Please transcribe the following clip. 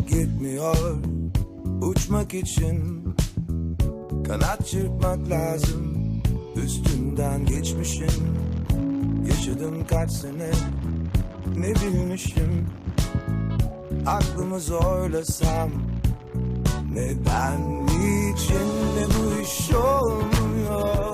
Gitmiyor uçmak için, kanat çırpmak lazım. Üstünden geçmişim, yaşadım kaç sene, ne bilmişim. Aklımı zorlasam, neden, niçin de bu iş olmuyor?